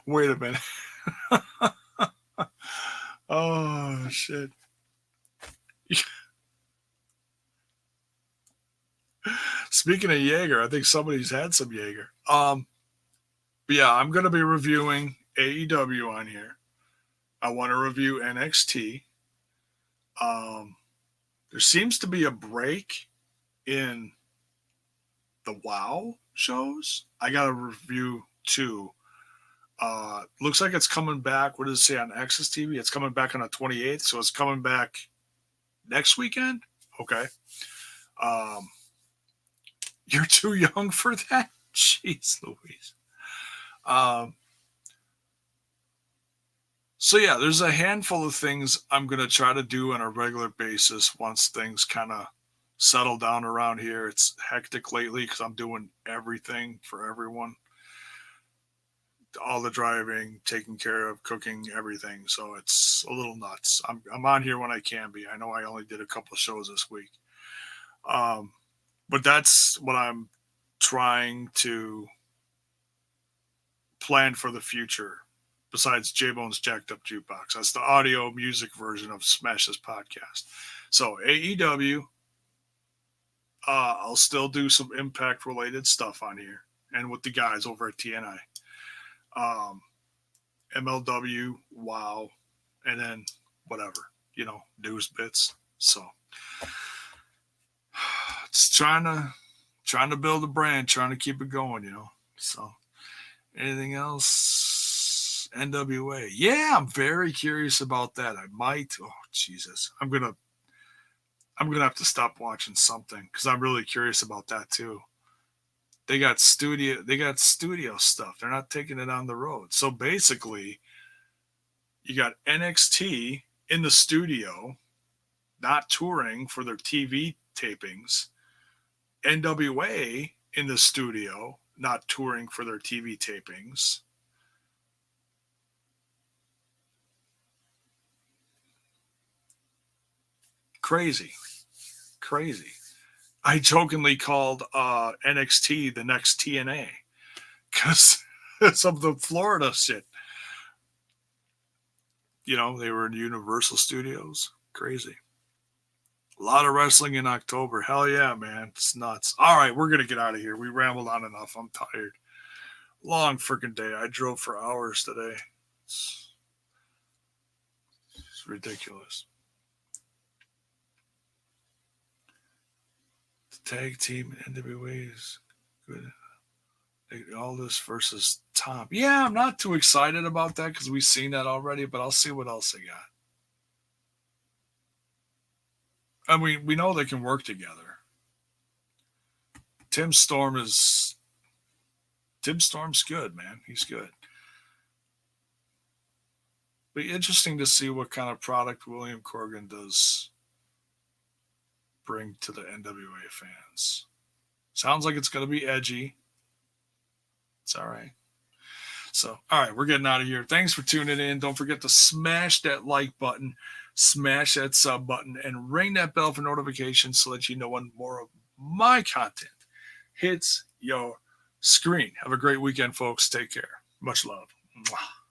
Wait a minute. Oh, shit. Speaking of Jaeger, I think somebody's had some Jaeger. But yeah, I'm going to be reviewing AEW on here. I want to review NXT. There seems to be a break in the WoW shows. I got to review two. Looks like it's coming back. What does it say on Access TV? It's coming back on the 28th, so it's coming back next weekend. Okay. You're too young for that? Jeez Louise. So yeah, there's a handful of things I'm going to try to do on a regular basis once things kind of settle down around here. It's hectic lately because I'm doing everything for everyone. All the driving, taking care of, cooking, everything. So it's a little nuts. I'm on here when I can be. I know I only did a couple of shows this week. But that's what I'm trying to plan for the future. Besides J-Bone's Jacked Up Jukebox. That's the audio music version of Smash This Podcast. So AEW, I'll still do some Impact related stuff on here and with the guys over at TNI. MLW, WoW, and then whatever, news bits. So it's trying to build a brand, trying to keep it going, So anything else? NWA. Yeah, I'm very curious about that. I might. Oh, Jesus. I'm gonna have to stop watching something because I'm really curious about that too. They got studio stuff. They're not taking it on the road. So basically, you got NXT in the studio, not touring for their TV tapings. NWA in the studio, not touring for their TV tapings. Crazy. I jokingly called NXT the next TNA because of the Florida shit. They were in Universal Studios. Crazy. A lot of wrestling in October. Hell yeah, man. It's nuts. All right, we're going to get out of here. We rambled on enough. I'm tired. Long freaking day. I drove for hours today. It's ridiculous. Tag team NWA is good. Aldis versus Tom. Yeah, I'm not too excited about that because we've seen that already, but I'll see what else they got. And we know they can work together. Tim Storm's good, man. He's good. Be interesting to see what kind of product William Corgan does bring to the NWA fans. Sounds like it's going to be edgy. It's all right. So, all right, we're getting out of here. Thanks for tuning in. Don't forget to smash that like button, smash that sub button, and ring that bell for notifications so that you know when more of my content hits your screen. Have a great weekend, folks. Take care. Much love. Mwah.